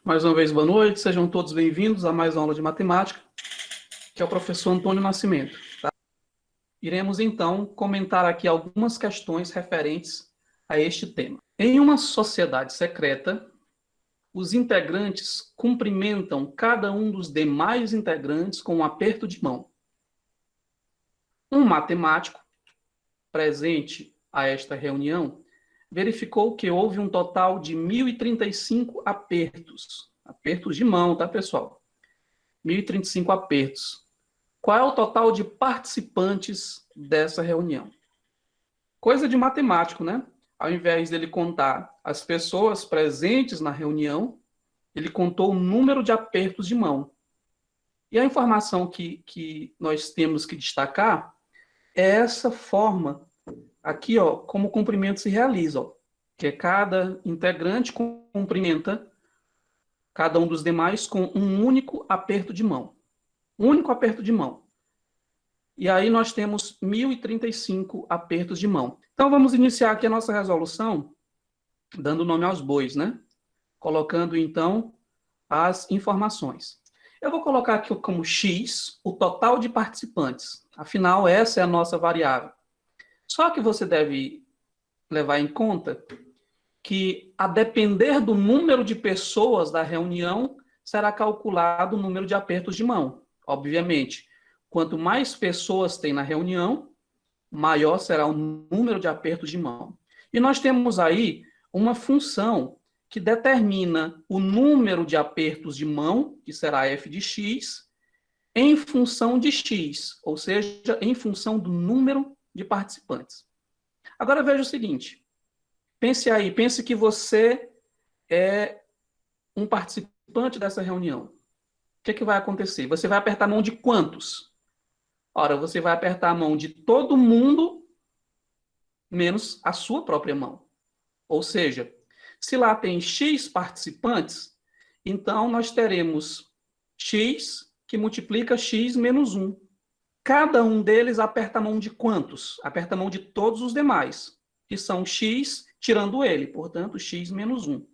Mais uma vez, boa noite, sejam todos bem-vindos a mais uma aula de matemática, que é o professor Antônio Nascimento. Tá? Iremos, então, comentar aqui algumas questões referentes a este tema. Em uma sociedade secreta, os integrantes cumprimentam cada um dos demais integrantes com um aperto de mão. Um matemático, presente a esta reunião, verificou que houve um total de 1.035 apertos. Apertos de mão, tá, pessoal? 1.035 apertos. Qual é o total de participantes dessa reunião? Coisa de matemático, né? Ao invés dele contar as pessoas presentes na reunião, ele contou o número de apertos de mão. E a informação que nós temos que destacar é essa forma aqui, ó, como o cumprimento se realiza, ó, que é cada integrante cumprimenta cada um dos demais com um único aperto de mão. Um único aperto de mão. E aí nós temos 1.035 apertos de mão. Então vamos iniciar aqui a nossa resolução dando nome aos bois, né? Colocando então as informações. Eu vou colocar aqui como x o total de participantes. Afinal, essa é a nossa variável. Só que você deve levar em conta que, a depender do número de pessoas da reunião, será calculado o número de apertos de mão. Obviamente, quanto mais pessoas tem na reunião, maior será o número de apertos de mão. E nós temos aí uma função que determina o número de apertos de mão, que será f de x, em função de x, ou seja, em função do número de participantes. Agora veja o seguinte, pense aí, pense que você é um participante dessa reunião. O que vai acontecer? Você vai apertar a mão de quantos? Ora, você vai apertar a mão de todo mundo, menos a sua própria mão. Ou seja, se lá tem X participantes, então nós teremos X que multiplica X menos 1. Cada um deles aperta a mão de quantos? Aperta a mão de todos os demais, que são X tirando ele, portanto, X menos 1.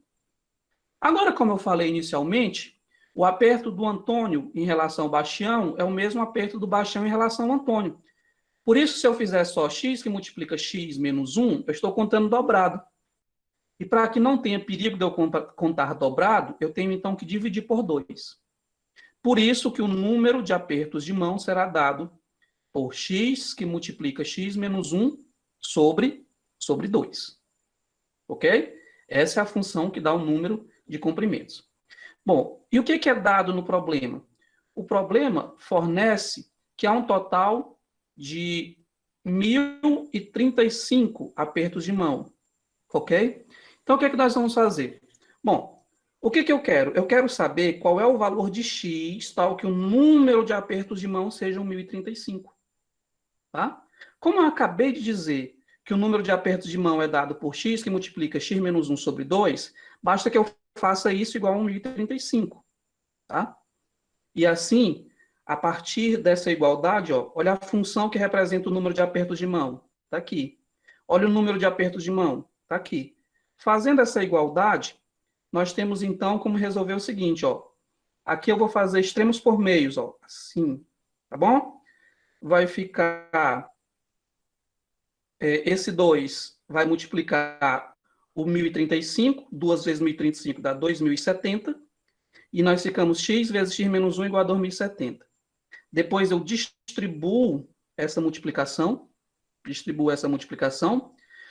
Agora, como eu falei inicialmente, o aperto do Antônio em relação ao Bastião é o mesmo aperto do Bastião em relação ao Antônio. Por isso, se eu fizer só x, que multiplica x menos 1, eu estou contando dobrado. E para que não tenha perigo de eu contar dobrado, eu tenho então que dividir por 2. Por isso que o número de apertos de mão será dado por x, que multiplica x menos 1 sobre 2. Ok? Essa é a função que dá o número de comprimentos. Bom, e o que é dado no problema? O problema fornece que há um total de 1.035 apertos de mão, ok? Então, o que nós vamos fazer? Bom, o que eu quero? Eu quero saber qual é o valor de x, tal que o número de apertos de mão seja 1.035, tá? Como eu acabei de dizer que o número de apertos de mão é dado por x, que multiplica x menos 1 sobre 2, basta que eu faça isso igual a 1.035, tá? E assim, a partir dessa igualdade, ó, olha a função que representa o número de apertos de mão. Está aqui. Olha o número de apertos de mão. Está aqui. Fazendo essa igualdade, nós temos então como resolver o seguinte, ó. Aqui eu vou fazer extremos por meios, ó. Assim. Tá bom? Vai ficar... esse 2 vai multiplicar o 1.035. 2 vezes 1.035 dá 2.070. E nós ficamos x vezes x menos 1 igual a 2.070. Depois eu distribuo essa multiplicação.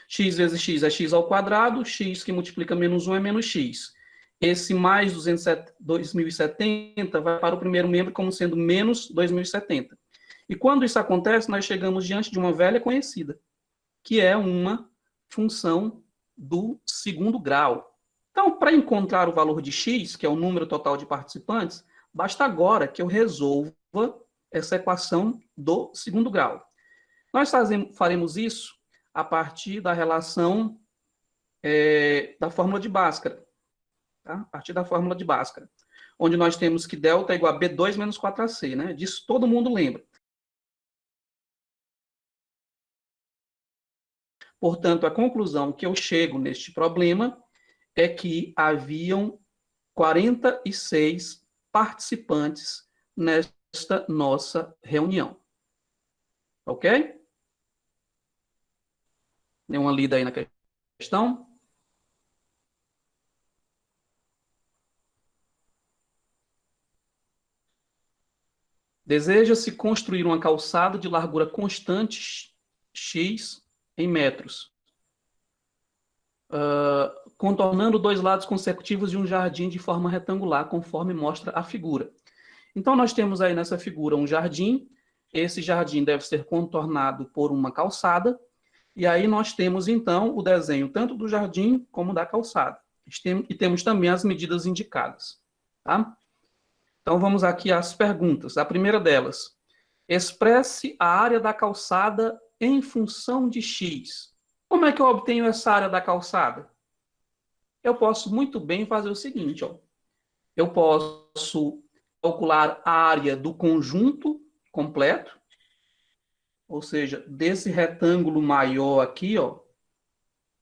X vezes x é x ao quadrado. X que multiplica menos 1 é menos x. Esse mais 2.070 vai para o primeiro membro como sendo menos 2.070. E quando isso acontece, nós chegamos diante de uma velha conhecida, que é uma função do segundo grau. Então, para encontrar o valor de x, que é o número total de participantes, basta agora que eu resolva essa equação do segundo grau. Nós faremos isso a partir da relação da fórmula de Bhaskara. Tá? A partir da fórmula de Bhaskara, onde nós temos que delta é igual a B2 menos 4AC. Né? Disso todo mundo lembra. Portanto, a conclusão que eu chego neste problema é que haviam 46 participantes nesta nossa reunião. Ok? Dê uma lida aí na questão. Deseja-se construir uma calçada de largura constante x em metros, contornando dois lados consecutivos de um jardim de forma retangular, conforme mostra a figura. Então, nós temos aí nessa figura um jardim. Esse jardim deve ser contornado por uma calçada. E aí nós temos, então, o desenho tanto do jardim como da calçada. E temos também as medidas indicadas. Tá? Então, vamos aqui às perguntas. A primeira delas: expresse a área da calçada em função de x. Como é que eu obtenho essa área da calçada? Eu posso muito bem fazer o seguinte, ó. Eu posso calcular a área do conjunto completo, ou seja, desse retângulo maior aqui, ó.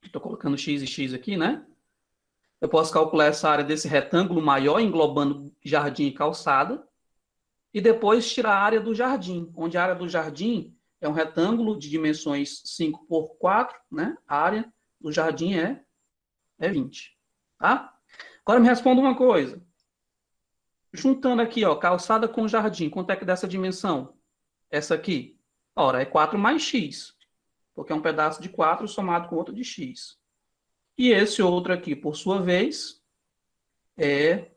Estou colocando x e x aqui, né? Eu posso calcular essa área desse retângulo maior, englobando jardim e calçada, e depois tirar a área do jardim, onde a área do jardim é um retângulo de dimensões 5 por 4, né? A área do jardim é 20, tá? Agora me responda uma coisa. Juntando aqui, ó, calçada com jardim, quanto é que dá essa dimensão? Essa aqui? Ora, é 4 mais x, porque é um pedaço de 4 somado com outro de x. E esse outro aqui, por sua vez, é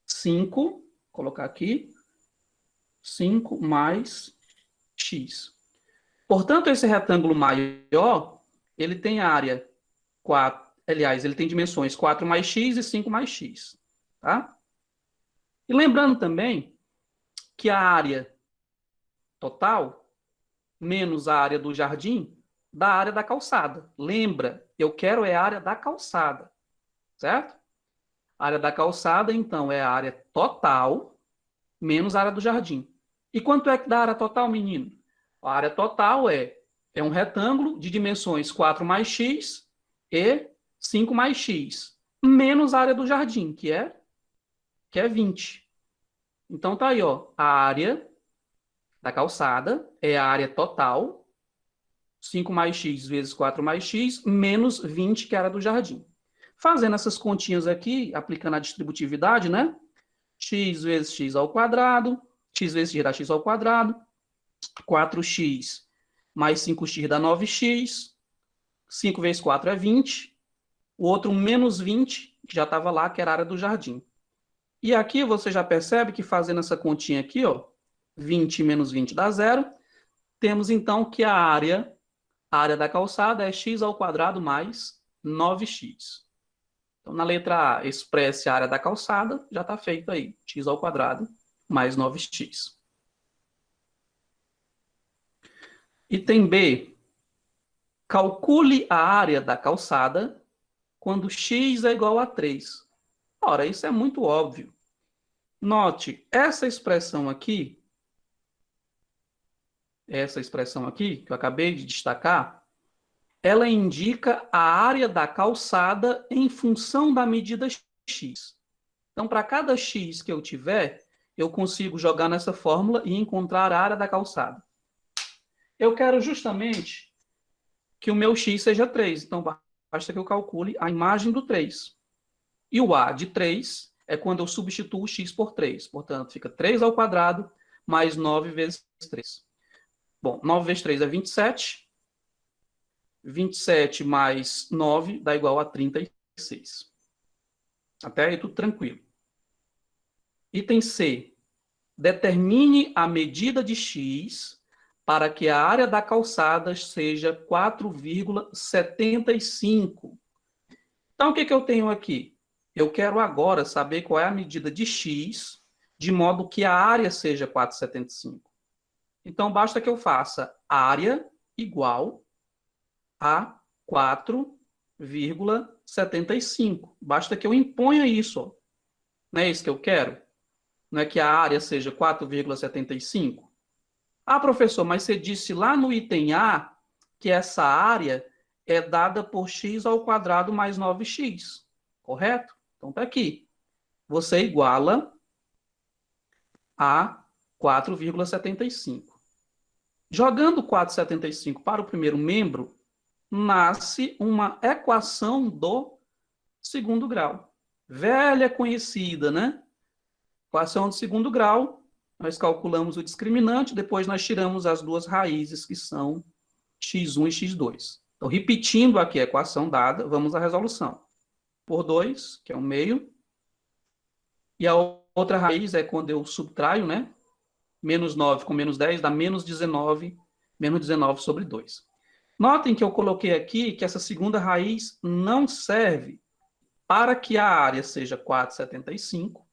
5, vou colocar aqui, 5 mais x. Portanto, esse retângulo maior, ele tem área 4, aliás, ele tem dimensões 4 mais x e 5 mais x, tá? E lembrando também que a área total menos a área do jardim dá a área da calçada. Lembra, eu quero é a área da calçada, certo? A área da calçada, então, é a área total menos a área do jardim. E quanto é que dá a área total, menino? A área total é um retângulo de dimensões 4 mais x e 5 mais x, menos a área do jardim, que é 20. Então, tá aí, ó, a área da calçada é a área total, 5 mais x vezes 4 mais x, menos 20, que é a área do jardim. Fazendo essas continhas aqui, aplicando a distributividade, né? X vezes x ao quadrado, x vezes x dá x ao quadrado, 4x mais 5x dá 9x, 5 vezes 4 é 20, o outro menos 20, que já estava lá, que era a área do jardim. E aqui você já percebe que fazendo essa continha aqui, ó, 20 menos 20 dá 0, temos então que a área da calçada é x ao quadrado mais 9x. Então, na letra A, expresse a área da calçada, já está feito aí, x ao quadrado mais 9x. Item B, calcule a área da calçada quando x é igual a 3. Ora, isso é muito óbvio. Note, essa expressão aqui, que eu acabei de destacar, ela indica a área da calçada em função da medida x. Então, para cada x que eu tiver, eu consigo jogar nessa fórmula e encontrar a área da calçada. Eu quero justamente que o meu x seja 3. Então, basta que eu calcule a imagem do 3. E o a de 3 é quando eu substituo o x por 3. Portanto, fica 3 ao quadrado mais 9 vezes 3. Bom, 9 vezes 3 é 27. 27 mais 9 dá igual a 36. Até aí tudo tranquilo. Item C. Determine a medida de x para que a área da calçada seja 4,75. Então, o que eu tenho aqui? Eu quero agora saber qual é a medida de x, de modo que a área seja 4,75. Então, basta que eu faça área igual a 4,75. Basta que eu imponha isso. Ó. Não é isso que eu quero? Não é que a área seja 4,75? Ah, professor, mas você disse lá no item A que essa área é dada por x ao quadrado mais 9x. Correto? Então, está aqui. você iguala a 4,75. Jogando 4,75 para o primeiro membro, nasce uma equação do segundo grau. Velha conhecida, né? Equação do segundo grau, nós calculamos o discriminante, depois nós tiramos as duas raízes, que são x1 e x2. Então, repetindo aqui a equação dada, vamos à resolução. Por 2, que é 1 meio, e a outra raiz é quando eu subtraio, né? Menos 9 com menos 10 dá menos 19 sobre 2. Notem que eu coloquei aqui que essa segunda raiz não serve para que a área seja 4,75.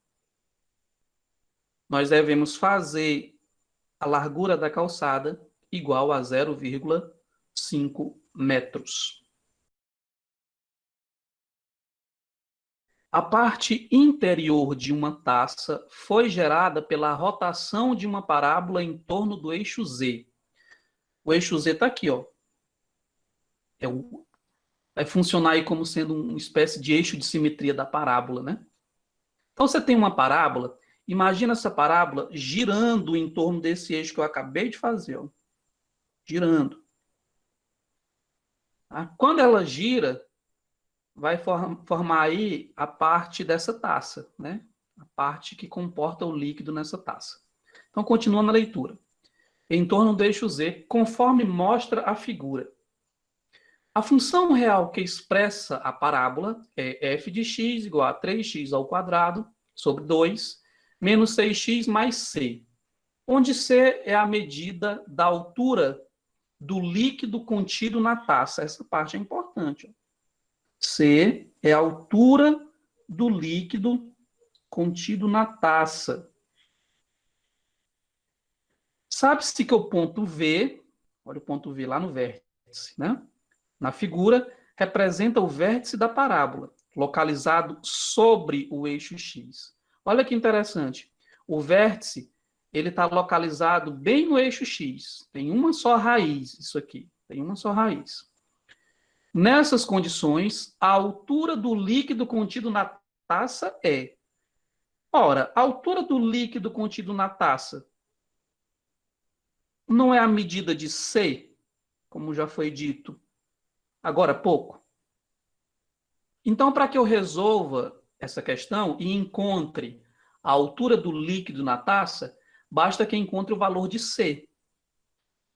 Nós devemos fazer a largura da calçada igual a 0,5 metros. A parte interior de uma taça foi gerada pela rotação de uma parábola em torno do eixo Z. O eixo Z está aqui, ó. Vai funcionar aí como sendo uma espécie de eixo de simetria da parábola, né? Então, você tem uma parábola, imagina essa parábola girando em torno desse eixo que eu acabei de fazer, ó. Girando. Tá? Quando ela gira, vai formar aí a parte dessa taça, né? A parte que comporta o líquido nessa taça. Então, continuando a leitura. Em torno do eixo Z, conforme mostra a figura. A função real que expressa a parábola é f de x igual a 3x ao quadrado sobre 2, menos 6x mais c, onde c é a medida da altura do líquido contido na taça. Essa parte é importante. C é a altura do líquido contido na taça. Sabe-se que o ponto V, olha o ponto V lá no vértice, né? Na figura, representa o vértice da parábola, localizado sobre o eixo X. Olha que interessante. O vértice, ele está localizado bem no eixo X. Tem uma só raiz, isso aqui. Tem uma só raiz. Nessas condições, a altura do líquido contido na taça é... Ora, a altura do líquido contido na taça não é a medida de C, como já foi dito agora há pouco? Então, para que eu resolva essa questão e encontre a altura do líquido na taça, basta que encontre o valor de C.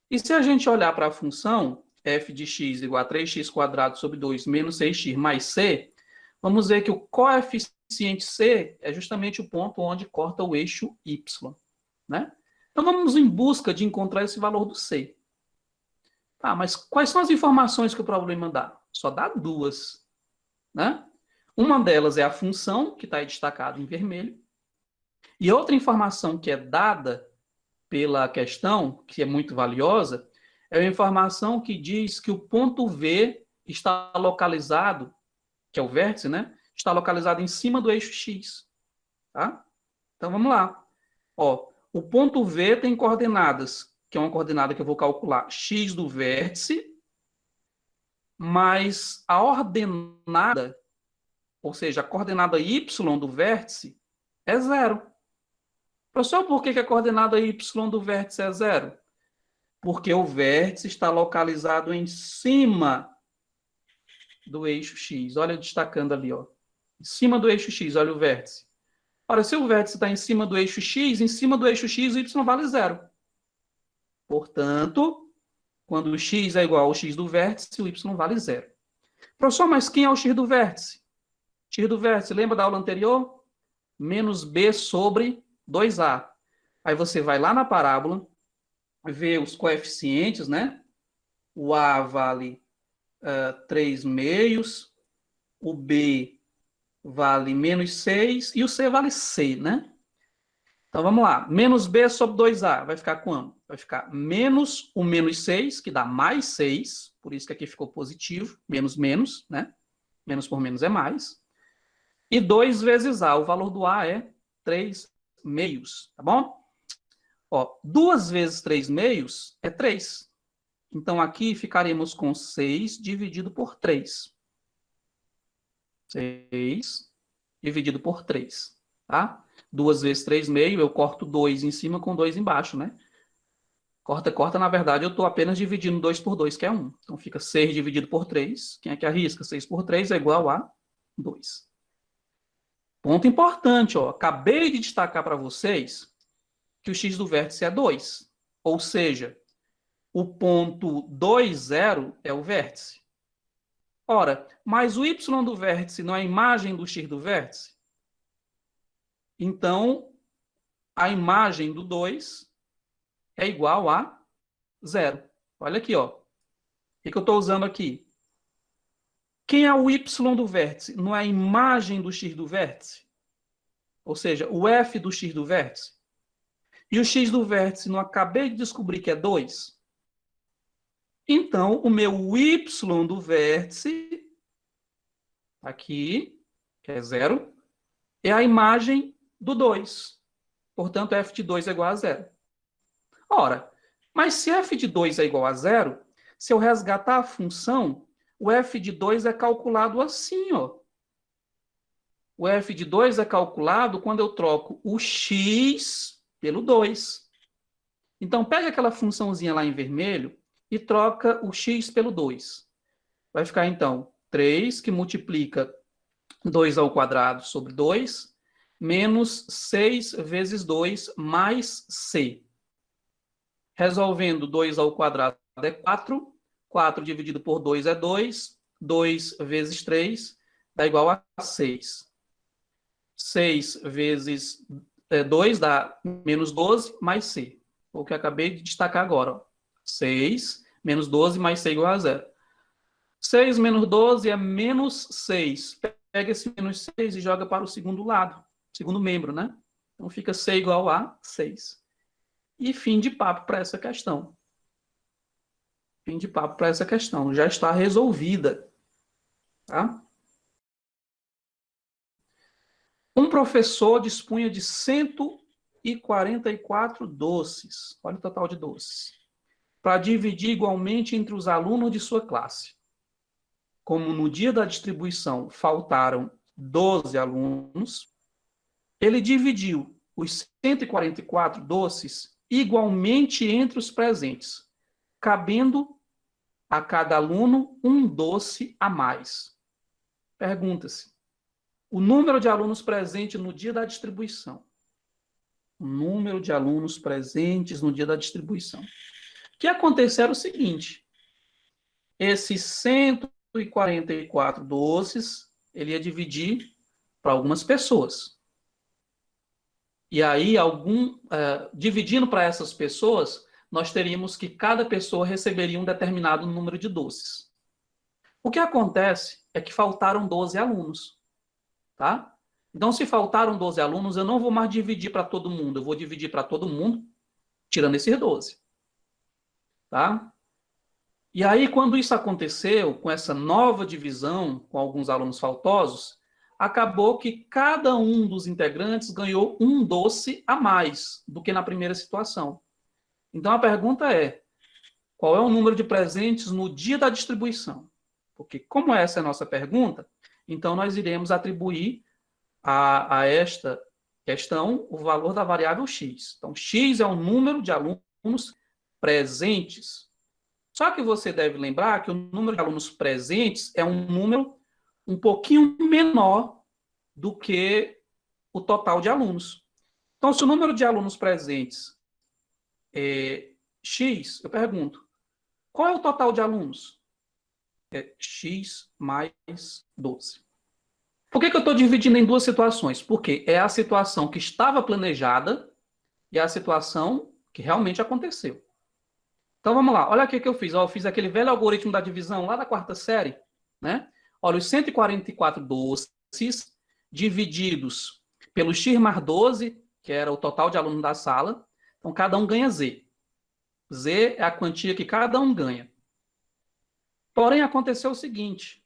E se a gente olhar para a função f de x igual a 3x² sobre 2 menos 6x mais c, vamos ver que o coeficiente c é justamente o ponto onde corta o eixo y, né? Então, vamos em busca de encontrar esse valor do c. Tá, mas quais são as informações que o problema dá? Só dá duas, né? Uma delas é a função, que está destacada em vermelho, e outra informação que é dada pela questão, que é muito valiosa, é a informação que diz que o ponto V está localizado, que é o vértice, né? Está localizado em cima do eixo X. Tá? Então, vamos lá. Ó, o ponto V tem coordenadas, que é uma coordenada que eu vou calcular, x do vértice, mais a ordenada, ou seja, a coordenada y do vértice, é 0. Professor, por que a coordenada y do vértice é 0? Porque o vértice está localizado em cima do eixo X. Olha, destacando ali, ó. Em cima do eixo X, olha o vértice. Ora, se o vértice está em cima do eixo X, em cima do eixo X, o Y vale 0. Portanto, quando o X é igual ao X do vértice, o Y vale 0. Professor, mas quem é o X do vértice? X do vértice, lembra da aula anterior? Menos B sobre 2A. Aí você vai lá na parábola, vê os coeficientes, né? O A vale 3 meios, o B vale menos 6 e o C vale C, né? Então, vamos lá. Menos B sobre 2A vai ficar quanto? Vai ficar menos o menos 6, que dá mais 6, por isso que aqui ficou positivo, menos menos, né? Menos por menos é mais. E 2 vezes A, o valor do A é 3 meios, tá bom? Ó, 2 vezes 3 meios é 3. Então, aqui ficaremos com 6 dividido por 3. 6 dividido por 3. tá? 2 vezes 3,5, eu corto 2 em cima com 2 embaixo, né? Corta, corta, na verdade, eu estou apenas dividindo 2 por 2, que é 1. Então, fica 6 dividido por 3. Quem é que arrisca? 6 por 3 é igual a 2. Ponto importante, ó. Acabei de destacar para vocês que o x do vértice é 2. Ou seja, o ponto 2, 0 é o vértice. Ora, mas o y do vértice não é a imagem do x do vértice? Então, a imagem do 2 é igual a 0. Olha aqui, ó. O que eu estou usando aqui? Quem é o y do vértice? Não é a imagem do x do vértice? Ou seja, o f do x do vértice? E o x do vértice não acabei de descobrir que é 2? Então, o meu y do vértice, aqui, que é 0, é a imagem do 2. Portanto, f de 2 é igual a 0. Ora, mas se f de 2 é igual a 0, se eu resgatar a função, o f de 2 é calculado assim, ó. O f de 2 é calculado quando eu troco o x pelo 2. Então, pega aquela funçãozinha lá em vermelho e troca o x pelo 2. Vai ficar, então, 3, que multiplica 2 ao quadrado sobre 2, menos 6 vezes 2 mais c. Resolvendo 2 ao quadrado é 4. 4 dividido por 2 é 2. 2 vezes 3 dá igual a 6. 6 vezes 2 dá menos 12 mais c. O que eu acabei de destacar agora. Ó. 6 menos 12 mais c igual a 0. 6 menos 12 é menos 6. Pega esse menos 6 e joga para o segundo lado, segundo membro, né? Então fica c igual a 6. E fim de papo para essa questão. Fim de papo para essa questão. Já está resolvida. Tá? Um professor dispunha de 144 doces. Olha o total de doces. Para dividir igualmente entre os alunos de sua classe. Como no dia da distribuição faltaram 12 alunos, ele dividiu os 144 doces igualmente entre os presentes, cabendo a cada aluno um doce a mais. Pergunta-se: o número de alunos presentes no dia da distribuição. O número de alunos presentes no dia da distribuição. O que aconteceu era o seguinte: esses 144 doces, ele ia dividir para algumas pessoas. E aí, dividindo para essas pessoas, nós teríamos que cada pessoa receberia um determinado número de doces. O que acontece é que faltaram 12 alunos. Tá? Então, se faltaram 12 alunos, eu não vou mais dividir para todo mundo. Eu vou dividir para todo mundo, tirando esses 12. Tá? E aí, quando isso aconteceu, com essa nova divisão, com alguns alunos faltosos, acabou que cada um dos integrantes ganhou um doce a mais do que na primeira situação. Então, a pergunta é: qual é o número de presentes no dia da distribuição? Porque, como essa é a nossa pergunta, então nós iremos atribuir a esta questão o valor da variável x. Então, x é o número de alunos presentes. Só que você deve lembrar que o número de alunos presentes é um número um pouquinho menor do que o total de alunos. Então, se o número de alunos presentes é x, eu pergunto, qual é o total de alunos? É x mais 12. Por que eu estou dividindo em duas situações? Porque é a situação que estava planejada e a situação que realmente aconteceu. Então, vamos lá. Olha o que eu fiz. Eu fiz aquele velho algoritmo da divisão lá da quarta série. Né? Olha, os 144 doces divididos pelo x mais 12, que era o total de alunos da sala. Então, cada um ganha z. Z é a quantia que cada um ganha. Porém, aconteceu o seguinte.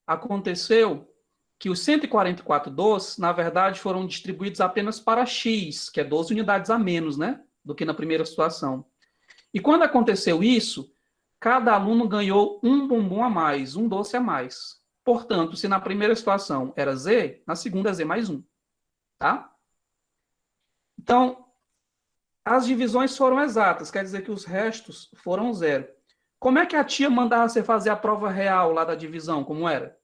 Aconteceu que os 144 doces, na verdade, foram distribuídos apenas para x, que é 12 unidades a menos, né? Do que na primeira situação. E quando aconteceu isso, cada aluno ganhou um bombom a mais, um doce a mais. Portanto, se na primeira situação era z, na segunda é z mais 1. tá? Então, as divisões foram exatas, quer dizer que os restos foram zero. Como é que a tia mandava você fazer a prova real lá da divisão? Como era?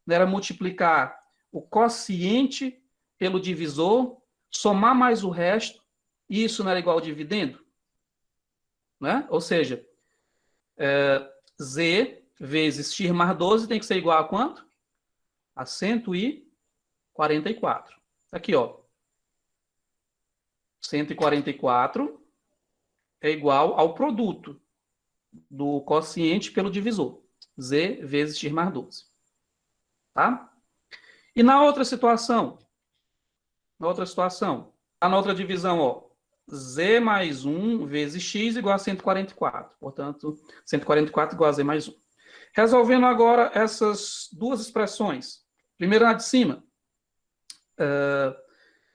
Era multiplicar o quociente pelo divisor, somar mais o resto, e isso não era igual ao dividendo? Né? Ou seja, Z vezes x mais 12 tem que ser igual a quanto? A 144. Aqui, ó. 144 é igual ao produto do quociente pelo divisor. Z vezes x mais 12. Tá? E na outra situação? Na outra divisão, ó. Z mais 1 vezes x igual a 144. Portanto, 144 igual a Z mais 1. Resolvendo agora essas duas expressões. Primeiro na de cima.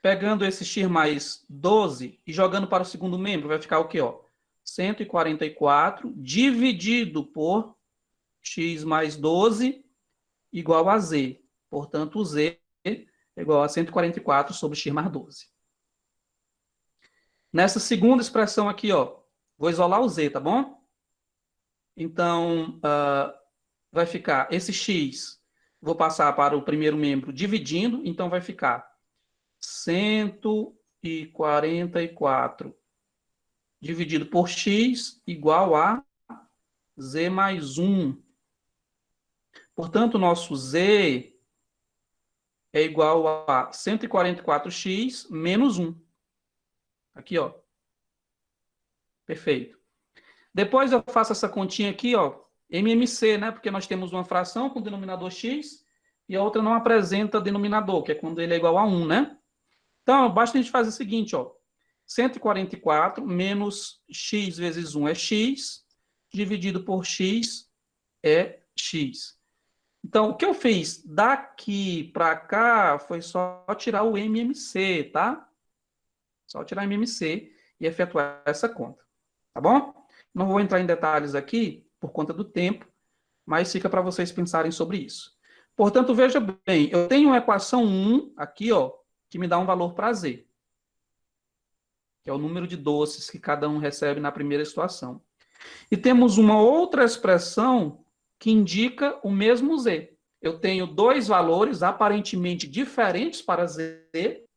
Pegando esse x mais 12 e jogando para o segundo membro, vai ficar o quê? Ó? 144 dividido por x mais 12 igual a z. Portanto, o z é igual a 144 sobre x mais 12. Nessa segunda expressão aqui, ó, vou isolar o z, tá bom? Então, vai ficar esse x, vou passar para o primeiro membro dividindo, então vai ficar 144 dividido por x igual a z mais 1. Portanto, o nosso z é igual a 144x menos 1. Aqui, ó. Perfeito. Depois eu faço essa continha aqui, ó, MMC, né? Porque nós temos uma fração com denominador x e a outra não apresenta denominador, que é quando ele é igual a 1, né? Então, basta a gente fazer o seguinte, ó. 144 menos x vezes 1 é x, dividido por x é x. Então, o que eu fiz daqui para cá foi só tirar o MMC, tá? Só tirar o MMC e efetuar essa conta, tá bom? Não vou entrar em detalhes aqui por conta do tempo, mas fica para vocês pensarem sobre isso. Portanto, veja bem, eu tenho uma equação 1 aqui, ó, que me dá um valor para z, que é o número de doces que cada um recebe na primeira situação. E temos uma outra expressão que indica o mesmo z. Eu tenho dois valores aparentemente diferentes para z,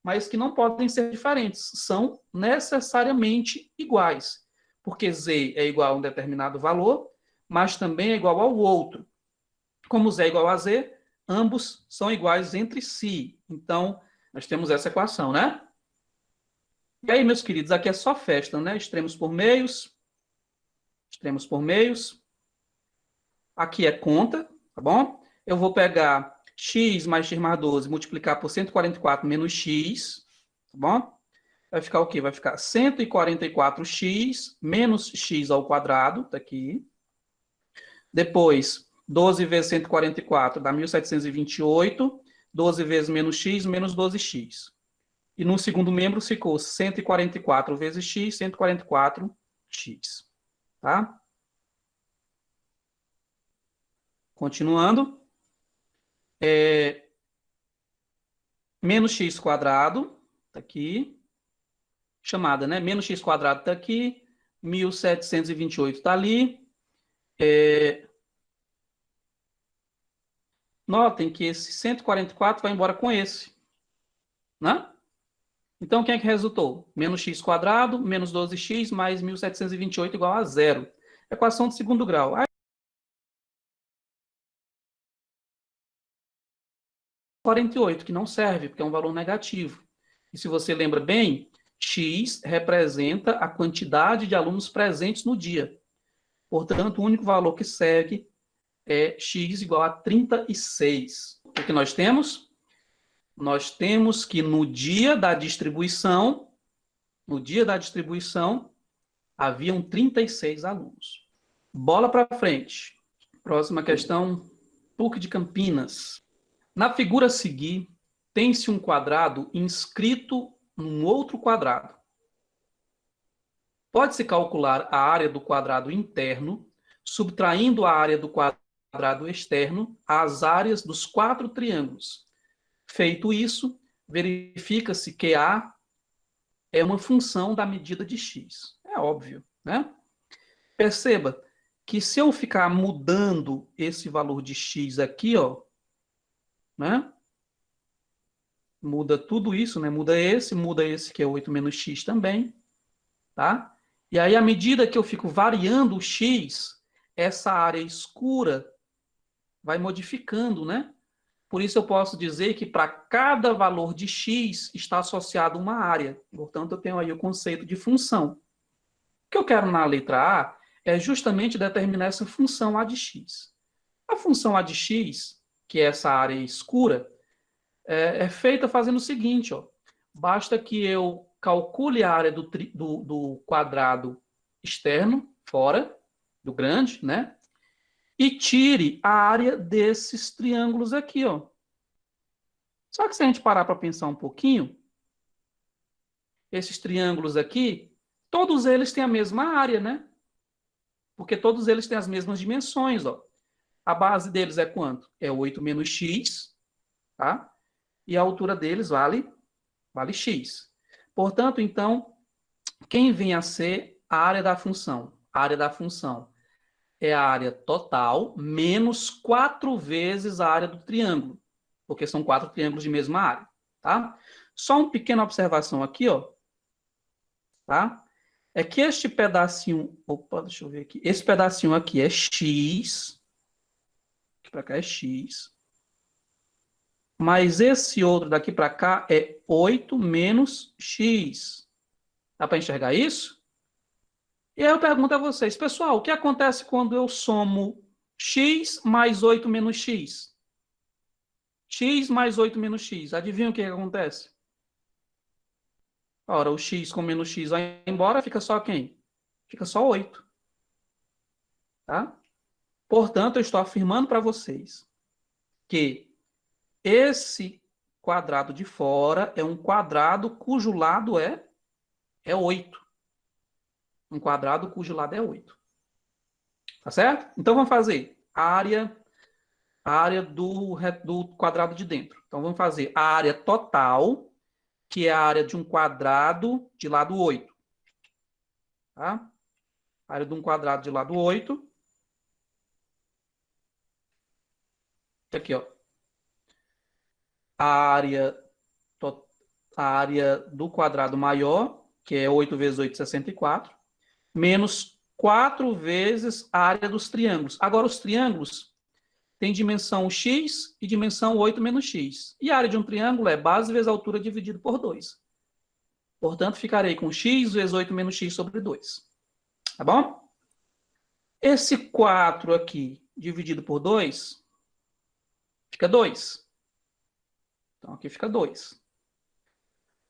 mas que não podem ser diferentes, são necessariamente iguais, porque z é igual a um determinado valor, mas também é igual ao outro. Como z é igual a z, ambos são iguais entre si. Então, nós temos essa equação, né? E aí, meus queridos, aqui é só festa, né? Extremos por meios. Aqui é conta, tá bom? Eu vou pegar x mais x mais 12, multiplicar por 144 menos x, tá bom? Vai ficar o quê? Vai ficar 144x menos x ao quadrado, tá aqui. Depois, 12 vezes 144 dá 1.728. 12 vezes menos x, menos 12x. E no segundo membro ficou 144 vezes x, 144x. Tá? Continuando. Menos x quadrado, tá aqui. Chamada, né? Menos x quadrado tá aqui. 1.728 tá ali. Notem que esse 144 vai embora com esse. Né? Então, quem é que resultou? Menos x quadrado, menos 12x, mais 1.728 igual a zero. Equação de segundo grau. 48, que não serve, porque é um valor negativo. E se você lembra bem, x representa a quantidade de alunos presentes no dia. Portanto, o único valor que segue é x igual a 36. O que nós temos? Nós temos que no dia da distribuição, haviam 36 alunos. Bola para frente. Próxima questão, PUC de Campinas. Na figura a seguir, tem-se um quadrado inscrito num outro quadrado. Pode-se calcular a área do quadrado interno, subtraindo a área do quadrado externo às áreas dos 4 triângulos. Feito isso, verifica-se que A é uma função da medida de x. É óbvio, né? Perceba que se eu ficar mudando esse valor de x aqui, ó, né? Muda tudo isso, né? Muda esse que é 8 menos x também, tá? E aí, à medida que eu fico variando o x, essa área escura vai modificando, né? Por isso eu posso dizer que para cada valor de x está associado uma área. Portanto, eu tenho aí o conceito de função. O que eu quero na letra A é justamente determinar essa função A de x. A função A de x, que é essa área escura, é feita fazendo o seguinte, ó. Basta que eu calcule a área do quadrado externo, fora, do grande, né? E tire a área desses triângulos aqui, ó. Só que se a gente parar para pensar um pouquinho, esses triângulos aqui, todos eles têm a mesma área, né? Porque todos eles têm as mesmas dimensões, ó. A base deles é quanto? É 8 menos x, tá? E a altura deles vale x. Portanto, então, quem vem a ser a área da função? A área da função é a área total menos 4 vezes a área do triângulo, porque são 4 triângulos de mesma área, tá? Só uma pequena observação aqui, ó, tá? É que este pedacinho, opa, deixa eu ver aqui, esse pedacinho aqui é x, aqui para cá é x, mas esse outro daqui para cá é 8 menos x. Dá para enxergar isso? E aí eu pergunto a vocês, pessoal, o que acontece quando eu somo x mais 8 menos x? X mais 8 menos x. Adivinha o que acontece? Ora, o x com menos x vai embora, fica só quem? Fica só 8. Tá? Portanto, eu estou afirmando para vocês que esse quadrado de fora é um quadrado cujo lado é 8. Um quadrado cujo lado é 8. Tá certo? Então, vamos fazer a área do quadrado de dentro. Então, vamos fazer a área total, que é a área de um quadrado de lado 8. Tá? A área de um quadrado de lado 8. Aqui, ó. A área, a área do quadrado maior, que é 8 vezes 8, 64, menos 4 vezes a área dos triângulos. Agora, os triângulos têm dimensão x e dimensão 8 menos x. E a área de um triângulo é base vezes altura dividido por 2. Portanto, ficarei com x vezes 8 menos x sobre 2. Tá bom? Esse 4 aqui, dividido por 2, fica 2. Então, aqui fica 2.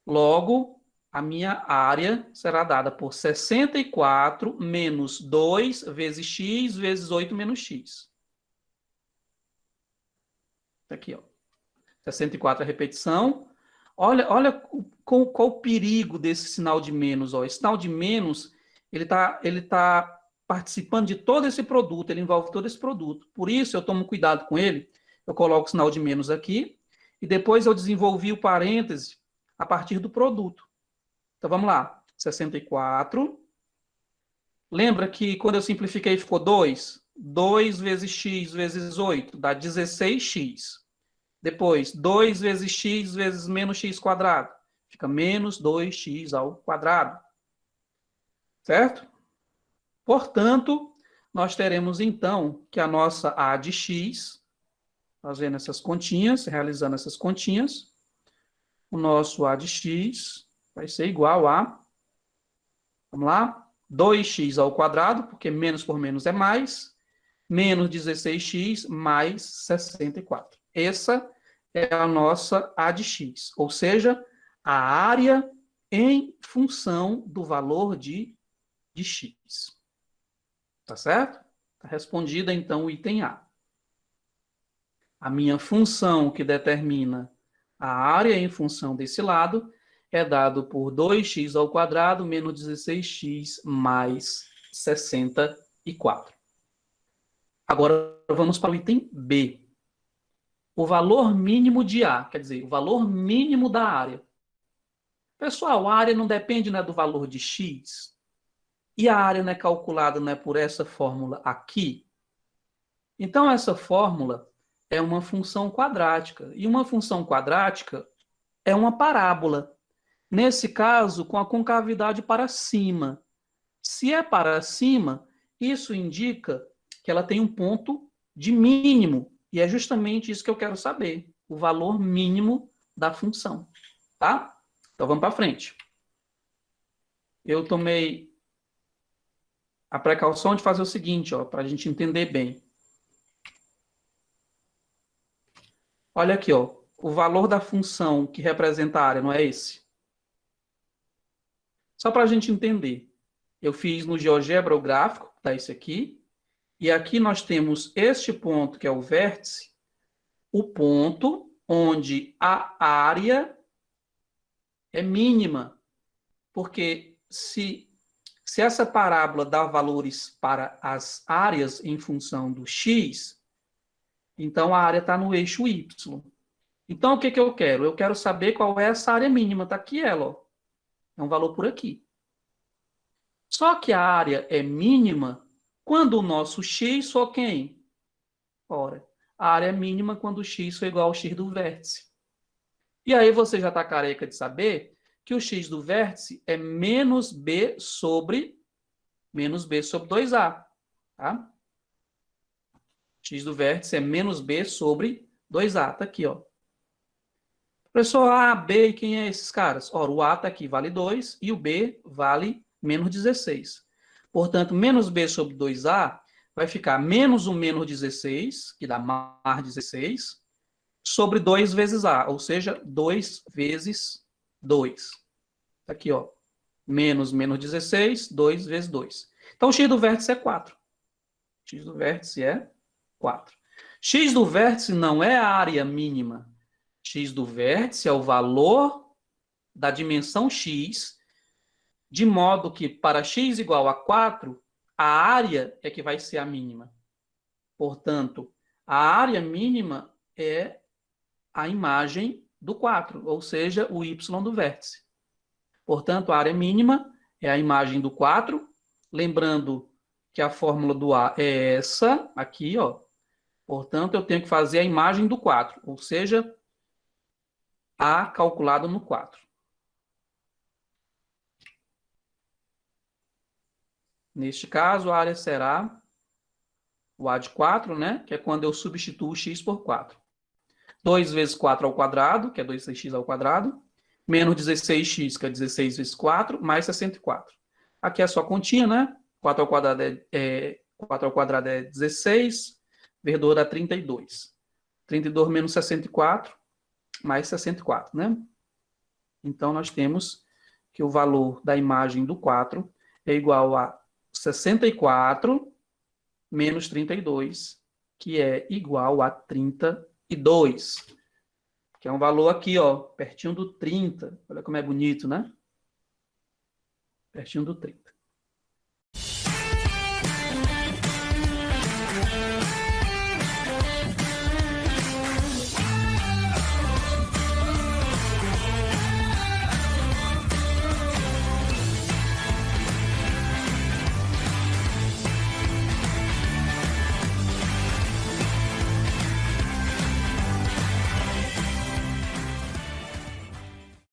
Logo, a minha área será dada por 64 menos 2 vezes x vezes 8 menos x. Aqui, ó. 64 é a repetição. Olha qual o perigo desse sinal de menos. Ó. Esse sinal de menos, ele tá participando de todo esse produto, ele envolve todo esse produto. Por isso, eu tomo cuidado com ele. Eu coloco o sinal de menos aqui e depois eu desenvolvi o parêntese a partir do produto. Então, vamos lá. 64. Lembra que quando eu simplifiquei ficou 2? 2 vezes x vezes 8 dá 16x. Depois, 2 vezes x vezes menos x quadrado. Fica menos 2x ao quadrado. Certo? Portanto, nós teremos então que a nossa a de x, fazendo essas continhas, realizando essas continhas, o nosso a de x vai ser igual a, vamos lá, 2x ao quadrado, porque menos por menos é mais, menos 16x mais 64. Essa é a nossa a de x, ou seja, a área em função do valor de x. Tá certo? Está respondida, então, o item A. A minha função que determina a área em função desse lado é dado por 2x ao quadrado menos 16x mais 64. Agora, vamos para o item B. o valor mínimo de A, quer dizer, o valor mínimo da área. Pessoal, a área não depende, né, do valor de X? E a área não é calculada, né, por essa fórmula aqui? Então, essa fórmula é uma função quadrática. E uma função quadrática é uma parábola. Nesse caso, com a concavidade para cima. Se é para cima, isso indica que ela tem um ponto de mínimo. E é justamente isso que eu quero saber. O valor mínimo da função. Tá? Então, vamos para frente. Eu tomei a precaução de fazer o seguinte, para a gente entender bem. Olha aqui, o valor da função que representa a área, não é esse? Só para a gente entender. Eu fiz no GeoGebra o gráfico, tá esse aqui. E aqui nós temos este ponto, que é o vértice, o ponto onde a área é mínima. Porque se essa parábola dá valores para as áreas em função do x, então a área está no eixo y. Então, o que eu quero? Eu quero saber qual é essa área mínima. Está aqui ela, ó. É um valor por aqui. Só que a área é mínima quando o nosso x for quem? Ora, a área é mínima quando o x for igual ao x do vértice. E aí você já está careca de saber que o x do vértice é menos b sobre 2a. Tá? X do vértice é menos b sobre 2a. Está aqui, ó. Professor, A, B, e quem é esses caras? Ora, o A está aqui, vale 2, e o B vale menos 16. Portanto, menos B sobre 2A vai ficar menos o menos 16, que dá mais 16, sobre 2 vezes A, ou seja, 2 vezes 2. Tá aqui, ó. Menos 16, 2 vezes 2. Então, o x do vértice é 4. X do vértice é 4. X do vértice não é a área mínima. X do vértice é o valor da dimensão x, de modo que para x igual a 4, a área é que vai ser a mínima. Portanto, a área mínima é a imagem do 4, ou seja, o y do vértice. Portanto, a área mínima é a imagem do 4, lembrando que a fórmula do A é essa, aqui, ó. Portanto, eu tenho que fazer a imagem do 4, ou seja, A calculado no 4. Neste caso, a área será o A de 4, né? Que é quando eu substituo x por 4. 2 vezes 4 ao quadrado, que é 2x ao quadrado, menos 16x, que é 16 vezes 4, mais 64. Aqui é só continha, né? 4 ao quadrado 4 ao quadrado é 16, verdor dá 32. 32 menos 64, mais 64, né? Então, nós temos que o valor da imagem do 4 é igual a 64 menos 32, que é igual a 32. Que é um valor aqui, ó, pertinho do 30. Olha como é bonito, né? Pertinho do 30.